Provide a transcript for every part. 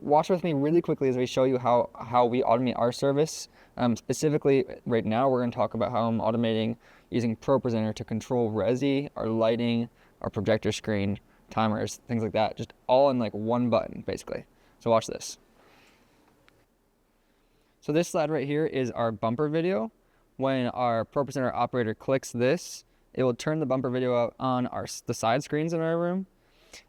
watch with me really quickly as we show you how we automate our service. Specifically, right now, we're going to talk about how I'm automating using ProPresenter to control Resi, our lighting, our projector screen, timers, things like that, just all in like one button, basically. So watch this. So this slide right here is our bumper video. When our ProPresenter operator clicks this, it will turn the bumper video on the side screens in our room.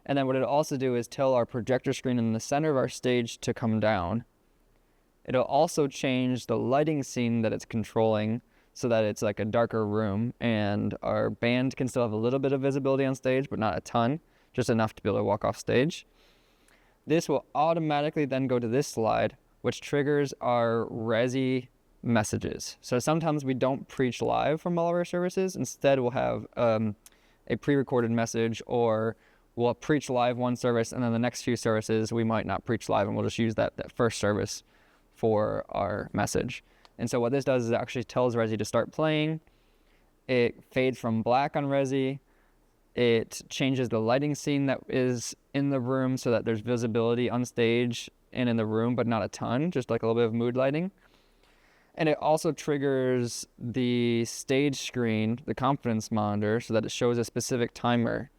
And then what it'll also do is tell our projector screen in the center of our stage to come down. It'll also change the lighting scene that it's controlling so that it's like a darker room, and our band can still have a little bit of visibility on stage, but not a ton, just enough to be able to walk off stage. This will automatically then go to this slide, which triggers our Resi messages. So sometimes we don't preach live from all of our services. Instead, we'll have a pre-recorded message, or we'll preach live one service, and then the next few services we might not preach live, and we'll just use that first service for our message. And so what this does is it actually tells Resi to start playing. It fades from black on Resi. It changes the lighting scene that is in the room so that there's visibility on stage and in the room, but not a ton, just like a little bit of mood lighting. And it also triggers the stage screen, the confidence monitor, so that it shows a specific timer.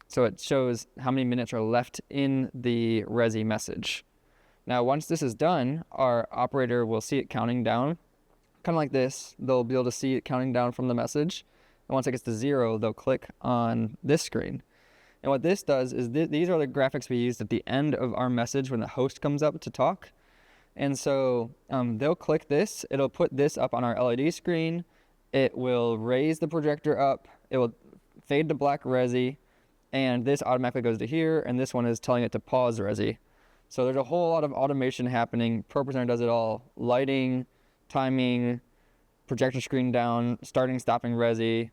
So it shows how many minutes are left in the Resi message. Now, once this is done, our operator will see it counting down, kind of like this. They'll be able to see it counting down from the message. And once it gets to 0, they'll click on this screen. And what this does is these are the graphics we used at the end of our message when the host comes up to talk. And so they'll click this. It'll put this up on our LED screen. It will raise the projector up. It will fade to black Resi. And this automatically goes to here. And this one is telling it to pause Resi. So there's a whole lot of automation happening. ProPresenter does it all. Lighting, timing, projector screen down, starting, stopping Resi,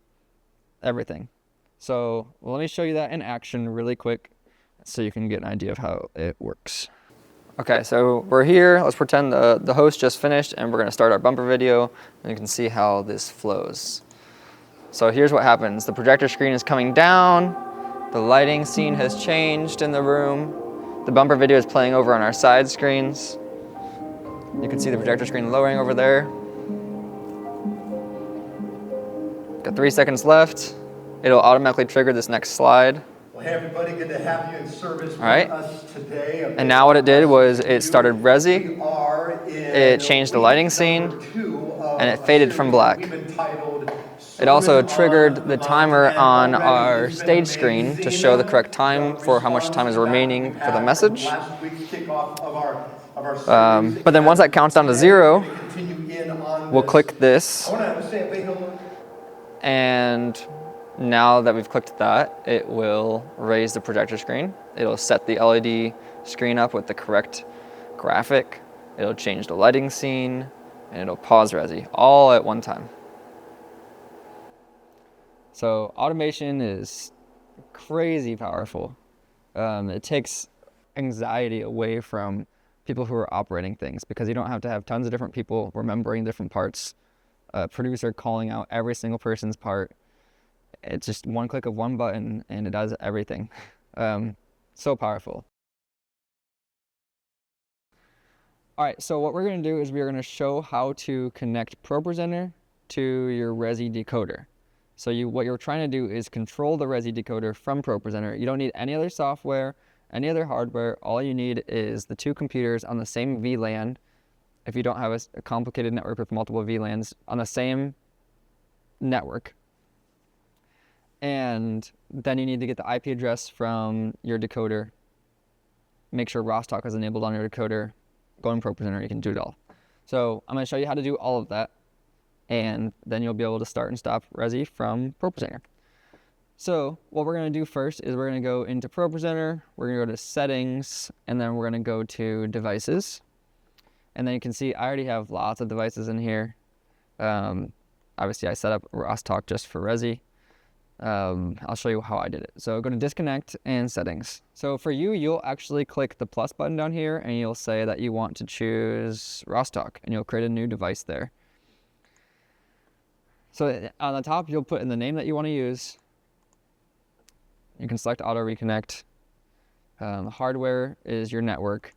everything. So let me show you that in action really quick so you can get an idea of how it works. Okay, so we're here. Let's pretend the host just finished, and we're going to start our bumper video, and you can see how this flows. So here's what happens. The projector screen is coming down. The lighting scene has changed in the room. The bumper video is playing over on our side screens. You can see the projector screen lowering over there. Got 3 seconds left. It'll automatically trigger this next slide. Well, hey everybody, good to have you in service with us today. And now what it did was it started Resi. It changed the lighting scene, and it faded from black. It also triggered the timer on our stage screen to show the correct time for how much time is remaining for the message. But then once that counts down to 0, we'll click this. And now that we've clicked that, it will raise the projector screen. It'll set the LED screen up with the correct graphic. It'll change the lighting scene, and it'll pause Resi all at one time. So automation is crazy powerful. It takes anxiety away from people who are operating things, because you don't have to have tons of different people remembering different parts. A producer calling out every single person's part. It's just one click of one button, and it does everything. So powerful. All right, so what we're going to do is we're going to show how to connect ProPresenter to your Resi Decoder. So what you're trying to do is control the Resi Decoder from ProPresenter. You don't need any other software, any other hardware. All you need is the 2 computers on the same VLAN. If you don't have a complicated network with multiple VLANs on the same network. And then you need to get the IP address from your decoder. Make sure RossTalk is enabled on your decoder. Go in ProPresenter, you can do it all. So I'm going to show you how to do all of that. And then you'll be able to start and stop Resi from ProPresenter. So what we're going to do first is we're going to go into ProPresenter. We're going to go to Settings, and then we're going to go to Devices. And then you can see I already have lots of devices in here. Obviously, I set up RossTalk just for Resi. I'll show you how I did it. So go to Disconnect and Settings. So for you, you'll actually click the plus button down here, and you'll say that you want to choose RossTalk, and you'll create a new device there. So on the top, you'll put in the name that you want to use. You can select Auto Reconnect. Hardware is your network.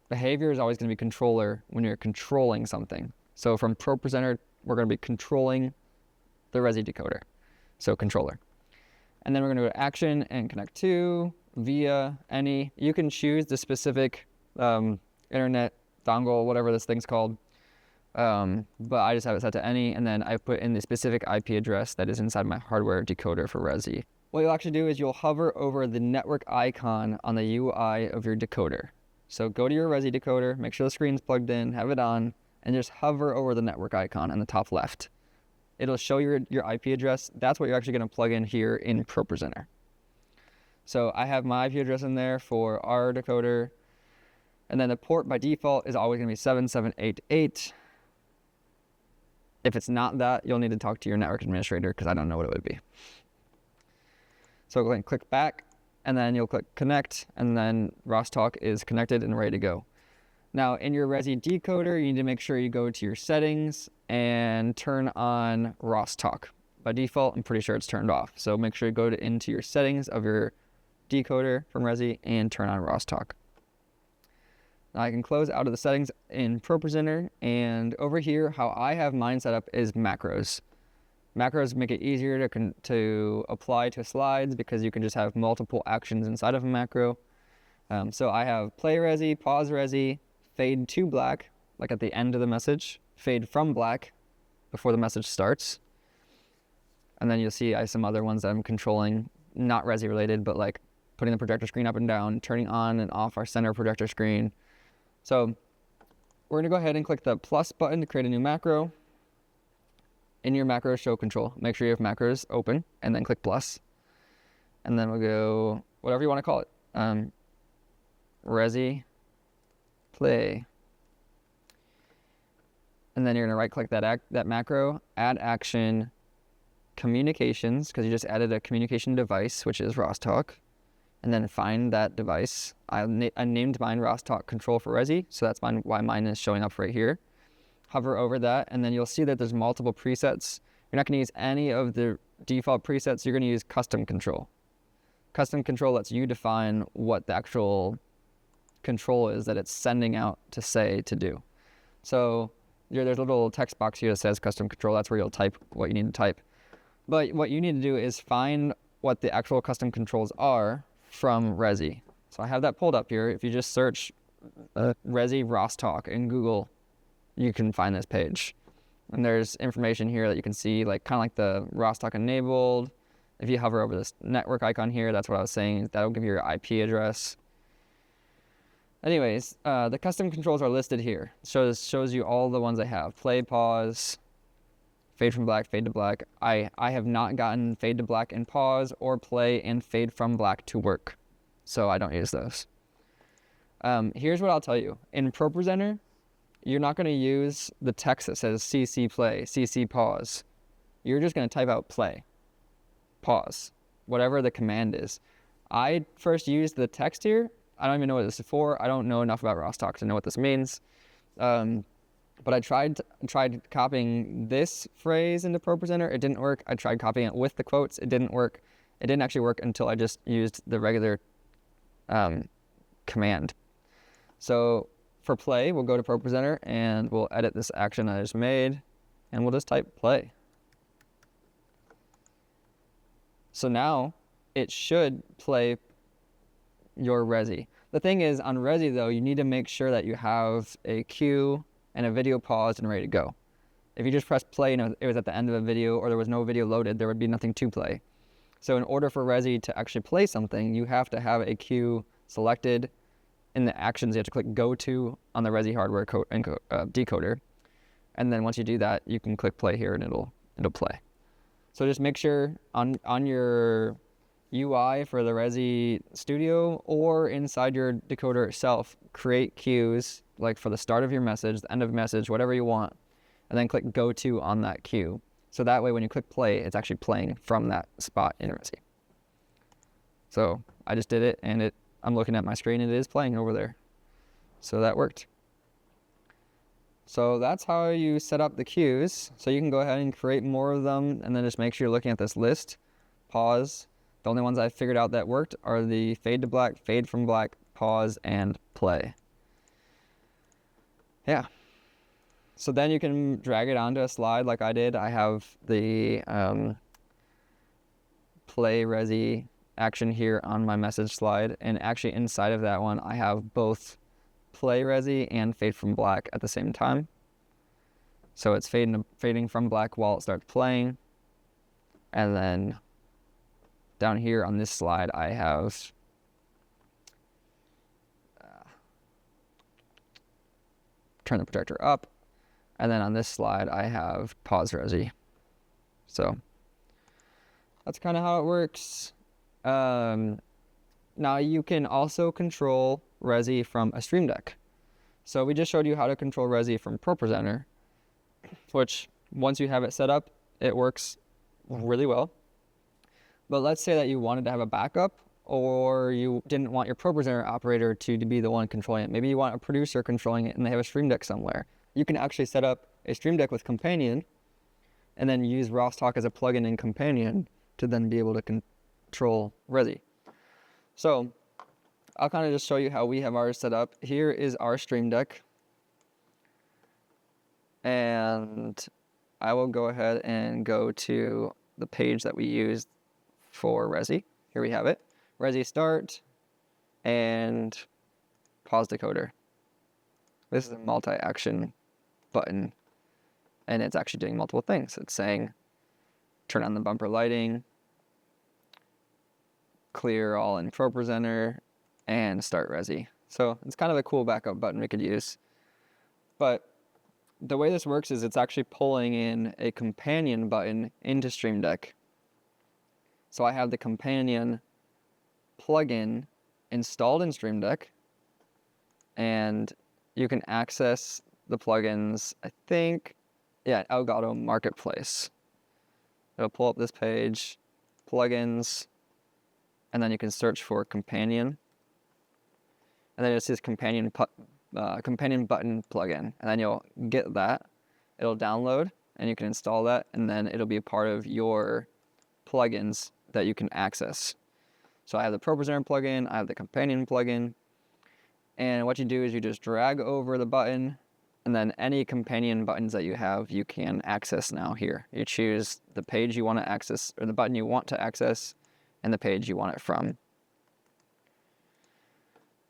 behavior is always going to be controller when you're controlling something. So from ProPresenter, we're going to be controlling the Resi Decoder. So controller. And then we're going to go to action and connect to via any. You can choose the specific internet dongle, whatever this thing's called. But I just have it set to any, and then I put in the specific IP address that is inside my hardware decoder for Resi. What you'll actually do is you'll hover over the network icon on the UI of your decoder. So go to your Resi decoder, make sure the screen's plugged in, have it on, and just hover over the network icon in the top left. It'll show your IP address. That's what you're actually going to plug in here in ProPresenter. So I have my IP address in there for our decoder, and then the port by default is always going to be 7788. If it's not that, you'll need to talk to your network administrator because I don't know what it would be. So go ahead and click back, and then you'll click connect, and then RossTalk is connected and ready to go. Now in your Resi decoder, you need to make sure you go to your settings and turn on RossTalk. By default, I'm pretty sure it's turned off. So make sure you go into your settings of your decoder from Resi and turn on RossTalk. Now I can close out of the settings in ProPresenter, and over here, how I have mine set up is macros. Macros make it easier to apply to slides because you can just have multiple actions inside of a macro. So I have play Resi, pause Resi, fade to black, like at the end of the message, fade from black before the message starts. And then you'll see I have some other ones that I'm controlling, not Resi related, but like putting the projector screen up and down, turning on and off our center projector screen. So we're gonna go ahead and click the plus button to create a new macro. In your macro show control, make sure you have macros open and then click plus. And then we'll go, whatever you wanna call it. Resi, play. And then you're gonna right click that macro, add action, communications, because you just added a communication device, which is RossTalk. And then find that device. I named mine RossTalk Control for Resi, so that's why mine is showing up right here. Hover over that, and then you'll see that there's multiple presets. You're not going to use any of the default presets. You're going to use custom control. Custom control lets you define what the actual control is that it's sending out to say to do. So there's a little text box here that says custom control. That's where you'll type what you need to type. But what you need to do is find what the actual custom controls are from Resi. So I have that pulled up here. If you just search Resi RossTalk in Google, you can find this page. And there's information here that you can see, like kind of like the RossTalk enabled. If you hover over this network icon here, that's what I was saying. That'll give you your IP address. Anyways, the custom controls are listed here. It shows you all the ones I have. Play, pause, fade from black, fade to black. I have not gotten fade to black and pause or play and fade from black to work. So I don't use those. Here's what I'll tell you. In ProPresenter, you're not going to use the text that says CC play, CC pause. You're just going to type out play, pause, whatever the command is. I first used the text here. I don't even know what this is for. I don't know enough about RossTalk to know what this means. But I tried copying this phrase into ProPresenter. It didn't work. I tried copying it with the quotes. It didn't work. It didn't actually work until I just used the regular command. So for play, we'll go to ProPresenter and we'll edit this action I just made, and we'll just type play. So now it should play your Resi. The thing is, on Resi though, you need to make sure that you have a cue and a video paused and ready to go. If you just press play and it was at the end of a video or there was no video loaded, there would be nothing to play. So in order for Resi to actually play something, you have to have a cue selected. In the actions, you have to click go to on the Resi hardware decoder. And then once you do that, you can click play here and it'll play. So just make sure on your UI for the Resi Studio or inside your decoder itself, create cues like for the start of your message, the end of message, whatever you want, and then click go to on that cue. So that way when you click play, it's actually playing from that spot in Resi. So I just did it, and I'm looking at my screen and it is playing over there. So that worked. So that's how you set up the cues. So you can go ahead and create more of them, and then just make sure you're looking at this list. Pause. The only ones I figured out that worked are the fade to black, fade from black, pause, and play. Yeah. So then you can drag it onto a slide like I did. I have the play Resi action here on my message slide, and actually inside of that one I have both play Resi and fade from black at the same time. So it's fading from black while it starts playing. And then down here on this slide I have turn the projector up, and then on this slide I have pause Resi. So that's kind of how it works. Now you can also control Resi from a Stream Deck. So we just showed you how to control Resi from ProPresenter, which once you have it set up, it works really well. But let's say that you wanted to have a backup, or you didn't want your ProPresenter operator to be the one controlling it. Maybe you want a producer controlling it and they have a Stream Deck somewhere. You can actually set up a Stream Deck with Companion and then use RossTalk as a plugin in Companion to then be able to control Resi. So I'll kind of just show you how we have ours set up. Here is our Stream Deck. And I will go ahead and go to the page that we used for Resi. Here we have it. Resi start and pause decoder. This is a multi-action button, and it's actually doing multiple things. It's saying turn on the bumper lighting, clear all in ProPresenter, and start Resi. So it's kind of a cool backup button we could use. But the way this works is it's actually pulling in a companion button into Stream Deck. So I have the companion plugin installed in Stream Deck, and you can access the plugins, I think, yeah, Elgato Marketplace. It'll pull up this page, plugins, and then you can search for companion. And then it says companion button plugin, and then you'll get that. It'll download, and you can install that, and then it'll be a part of your plugins that you can access. So I have the ProPresenter plugin, I have the companion plugin, and what you do is you just drag over the button, and then any companion buttons that you have, you can access now here. You choose the page you want to access, or the button you want to access, and the page you want it from.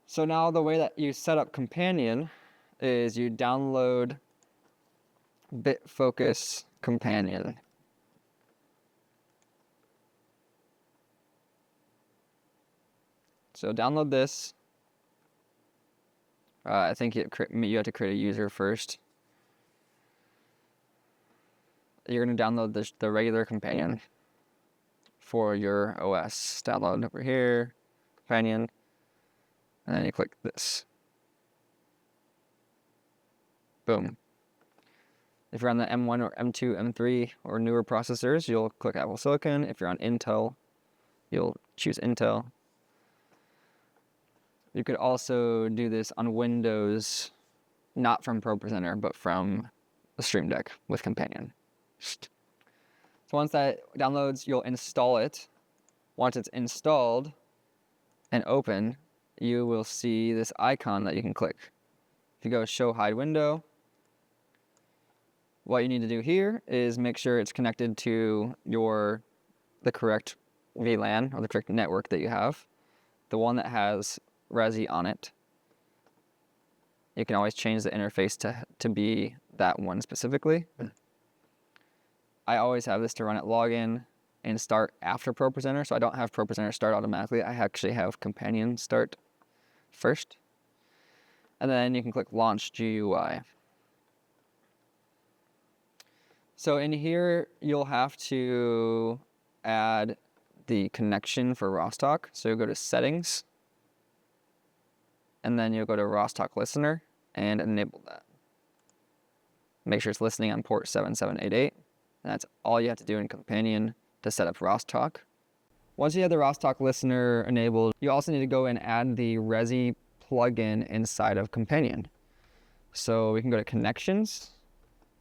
So now the way that you set up Companion is you download Bitfocus Companion. So download this. I think you have to create a user first. You're going to download the regular Companion for your OS. Download over here, Companion, and then you click this. Boom. If you're on the M1 or M2, M3 or newer processors, you'll click Apple Silicon. If you're on Intel, you'll choose Intel. You could also do this on Windows, not from ProPresenter, but from the Stream Deck with Companion. So once that downloads, you'll install it. Once it's installed and open, you will see this icon that you can click. If you go Show Hide Window, what you need to do here is make sure it's connected to the correct VLAN or the correct network that you have, the one that has Resi on it. You can always change the interface to be that one specifically. I always have this to run at login and start after ProPresenter, so I don't have ProPresenter start automatically. I actually have Companion start first. And then you can click Launch GUI. So in here, you'll have to add the connection for RossTalk. So you'll go to Settings, and then you'll go to RossTalk Listener and enable that. Make sure it's listening on port 7788. And that's all you have to do in Companion to set up RossTalk. Once you have the RossTalk Listener enabled, you also need to go and add the Resi plugin inside of Companion. So we can go to Connections,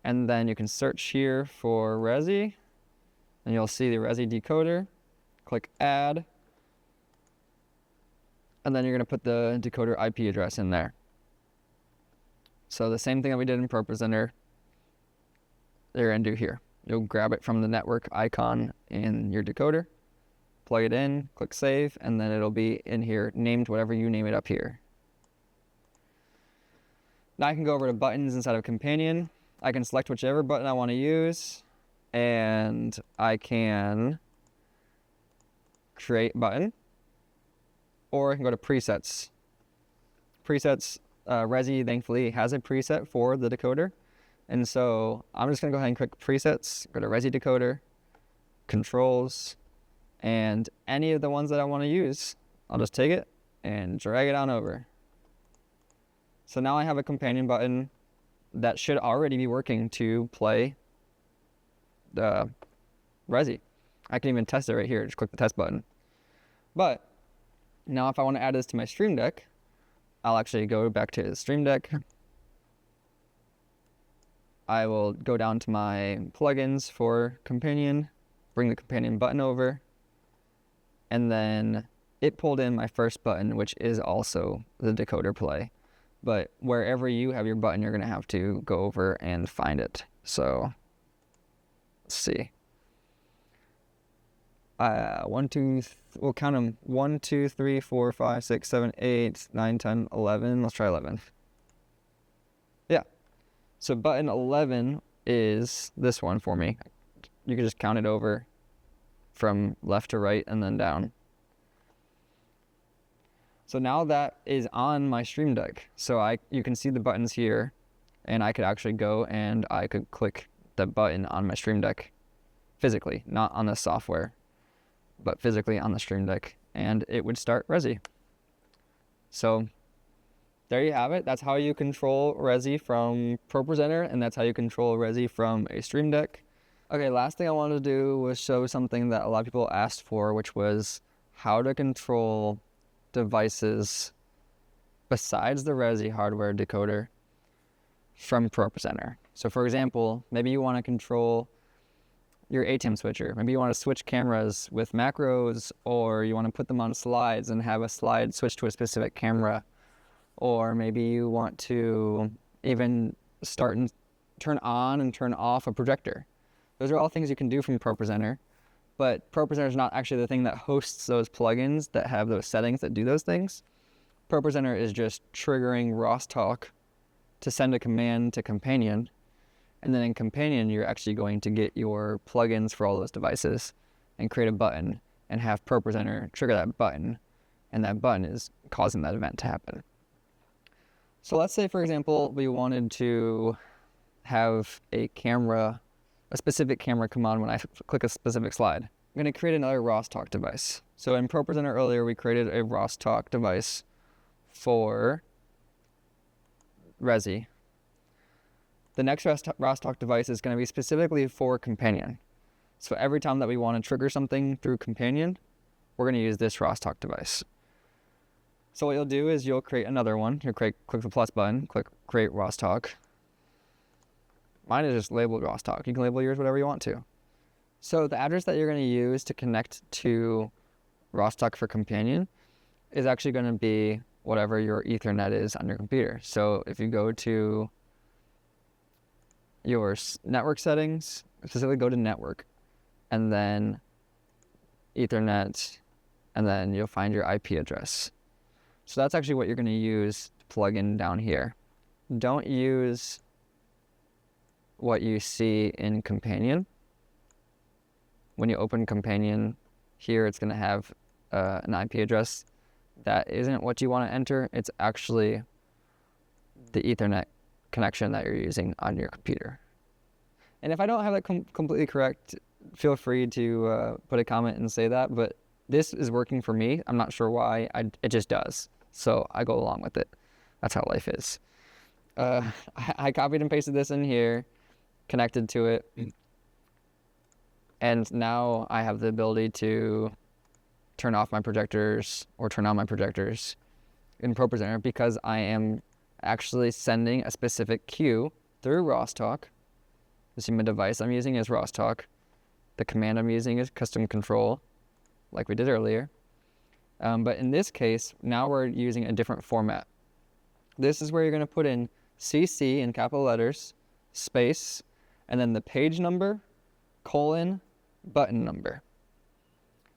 and then you can search here for Resi, and you'll see the Resi Decoder. Click Add, and then you're going to put the decoder IP address in there. So the same thing that we did in ProPresenter, you're going to do here. You'll grab it from the network icon in your decoder, plug it in, click save, and then it'll be in here, named whatever you name it up here. Now I can go over to buttons inside of Companion. I can select whichever button I want to use, and I can create button, or I can go to presets. Presets, Resi thankfully has a preset for the decoder. And so I'm just gonna go ahead and click presets, go to Resi Decoder, controls, and any of the ones that I wanna use, I'll just take it and drag it on over. So now I have a companion button that should already be working to play the Resi. I can even test it right here, just click the test button. But now if I wanna add this to my Stream Deck, I'll actually go back to the Stream Deck. I will go down to my plugins for Companion, bring the Companion button over, and then it pulled in my first button, which is also the decoder play. But wherever you have your button, you're gonna have to go over and find it. So, let's see. We'll count them. 1, 2, 3, 4, 5, 6, 7, 8, 9, 10, 11. Let's try 11. Yeah. So button 11 is this one for me. You can just count it over from left to right and then down. So now that is on my Stream Deck. So you can see the buttons here, and I could actually go and I could click the button on my Stream Deck physically, not on the software, but physically on the Stream Deck, and it would start Resi. So there you have it. That's how you control Resi from ProPresenter, and that's how you control Resi from a Stream Deck. Okay, last thing I wanted to do was show something that a lot of people asked for, which was how to control devices besides the Resi hardware decoder from ProPresenter. So for example, maybe you want to control your Atem Switcher. Maybe you want to switch cameras with macros, or you want to put them on slides and have a slide switch to a specific camera. Or maybe you want to even start and turn on and turn off a projector. Those are all things you can do from ProPresenter, but ProPresenter is not actually the thing that hosts those plugins that have those settings that do those things. ProPresenter is just triggering RossTalk to send a command to Companion, and then in Companion you're actually going to get your plugins for all those devices and create a button and have ProPresenter trigger that button, and that button is causing that event to happen. So let's say, for example, we wanted to have a specific camera come on when I click a specific slide. I'm going to create another RossTalk device. So in ProPresenter earlier, we created a RossTalk device for Resi. The next RossTalk device is going to be specifically for Companion. So every time that we want to trigger something through Companion, we're going to use this RossTalk device. So what you'll do is you'll create another one. You'll click the plus button, click create RossTalk. Mine is just labeled RossTalk. You can label yours whatever you want to. So the address that you're going to use to connect to RossTalk for Companion is actually going to be whatever your Ethernet is on your computer. So if you go to your network settings, specifically go to network, and then Ethernet, and then you'll find your IP address. So that's actually what you're going to use to plug in down here. Don't use what you see in Companion. When you open Companion here, it's going to have an IP address. That isn't what you want to enter. It's actually the Ethernet connection that you're using on your computer. And if I don't have that completely correct, feel free to put a comment and say that, but this is working for me. I'm not sure why, it just does. So I go along with it. That's how life is. I copied and pasted this in here, connected to it, and now I have the ability to turn off my projectors or turn on my projectors in ProPresenter because I am actually sending a specific cue through RossTalk. The device I'm using is RossTalk. The command I'm using is custom control, like we did earlier. But in this case, now we're using a different format. This is where you're going to put in CC in capital letters, space, and then the page number, colon, button number.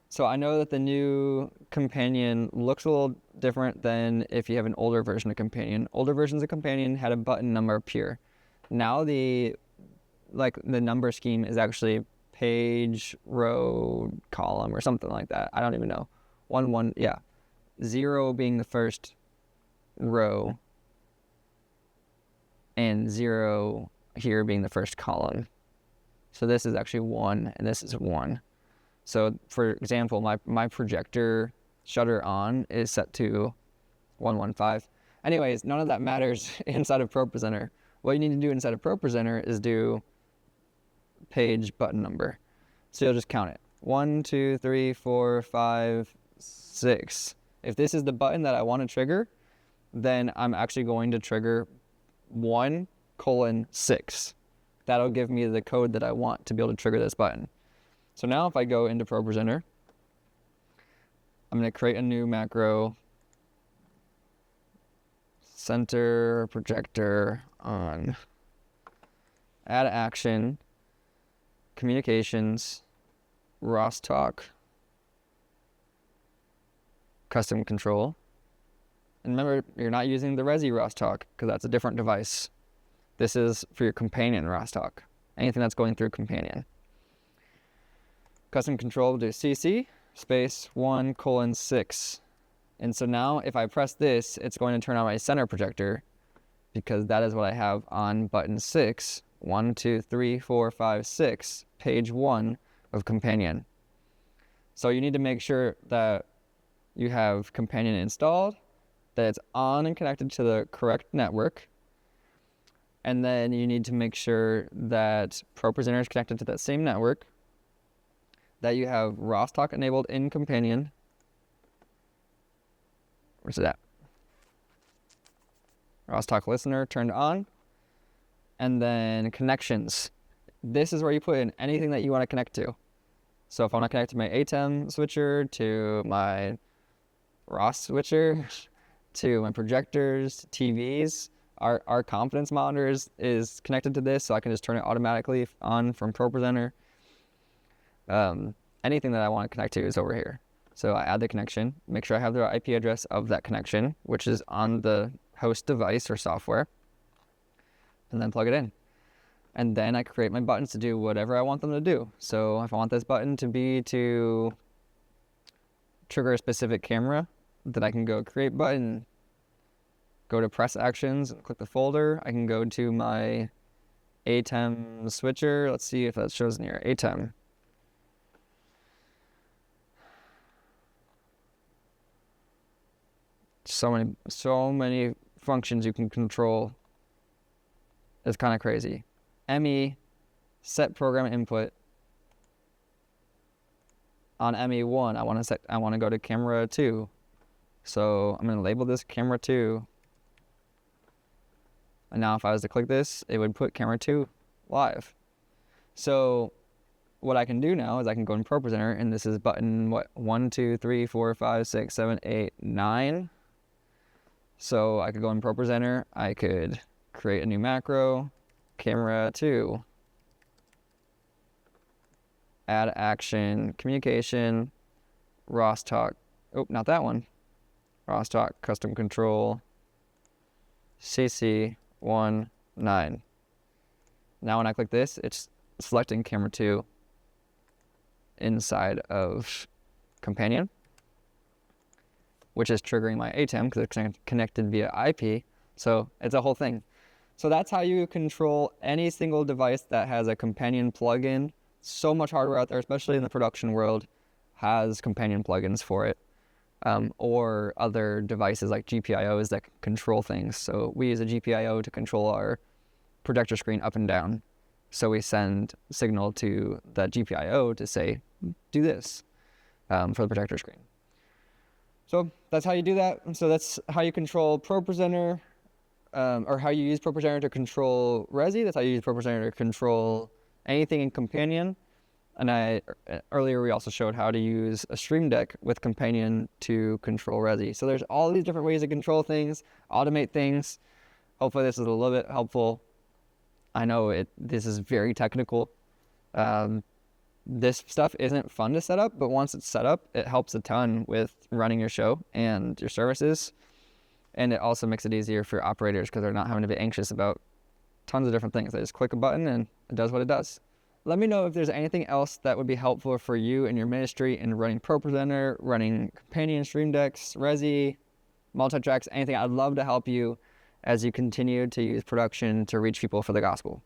So I know that the new Companion looks a little different than if you have an older version of Companion. Older versions of Companion had a button number appear. Now the number scheme is actually page, row, column, or something like that. I don't even know. 0 being the first row, and 0 here being the first column. So this is actually 1, and this is 1. So for example, my projector shutter on is set to 115. Anyways, none of that matters inside of ProPresenter. What you need to do inside of ProPresenter is do page button number. So you'll just count it. 1, 2, 3, 4, 5, 6. If this is the button that I want to trigger, then I'm actually going to trigger 1:6. That'll give me the code that I want to be able to trigger this button. So now if I go into ProPresenter, I'm going to create a new macro, center projector on, add action, communications, RossTalk, custom control. And remember, you're not using the Resi RossTalk because that's a different device. This is for your Companion RossTalk, anything that's going through Companion. Custom control, do CC space 1:6. And so now if I press this, it's going to turn on my center projector because that is what I have on button 6. 1, 2, 3, 4, 5, 6, page 1 of Companion. So you need to make sure that you have Companion installed, that it's on and connected to the correct network. And then you need to make sure that ProPresenter is connected to that same network, that you have RossTalk enabled in Companion. Where's it at? RossTalk listener turned on. And then connections. This is where you put in anything that you want to connect to. So if I want to connect to my Atem Switcher, to my Ross Switcher, to my projectors, TVs, our confidence monitors is connected to this, so I can just turn it automatically on from ProPresenter. Anything that I want to connect to is over here. So I add the connection, make sure I have the IP address of that connection, which is on the host device or software, and then plug it in. And then I create my buttons to do whatever I want them to do. So if I want this button to be to trigger a specific camera, then I can go create button, go to press actions, and click the folder. I can go to my Atem Switcher. Let's see if that shows in here. Atem. So many functions you can control. It's kind of crazy. ME, set program input. On ME1, I want to go to camera 2. So I'm going to label this camera 2. And now if I was to click this, it would put camera 2 live. So what I can do now is I can go in ProPresenter, and this is button 1, 2, 3, 4, 5, 6, 7, 8, 9. So I could go in ProPresenter, I could create a new macro, camera 2, add action, communication, RossTalk, oh, not that one, RossTalk, custom control, CC 1, 9. Now when I click this, it's selecting camera 2 inside of Companion, which is triggering my Atem because it's connected via IP. So it's a whole thing. So that's how you control any single device that has a Companion plugin. So much hardware out there, especially in the production world, has Companion plugins for it. Or other devices like GPIOs that control things. So we use a GPIO to control our projector screen up and down. So we send signal to the GPIO to say, do this for the projector screen. So that's how you do that. So that's how you control ProPresenter, or how you use ProPresenter to control Resi. That's how you use ProPresenter to control anything in Companion. And earlier we also showed how to use a Stream Deck with Companion to control Resi. So there's all these different ways to control things, automate things. Hopefully this is a little bit helpful. I know this is very technical. This stuff isn't fun to set up, but once it's set up, it helps a ton with running your show and your services. And it also makes it easier for operators because they're not having to be anxious about tons of different things. They just click a button and it does what it does. Let me know if there's anything else that would be helpful for you and your ministry in running ProPresenter, running Companion Stream Decks, Resi, multi-tracks, anything. I'd love to help you as you continue to use production to reach people for the gospel.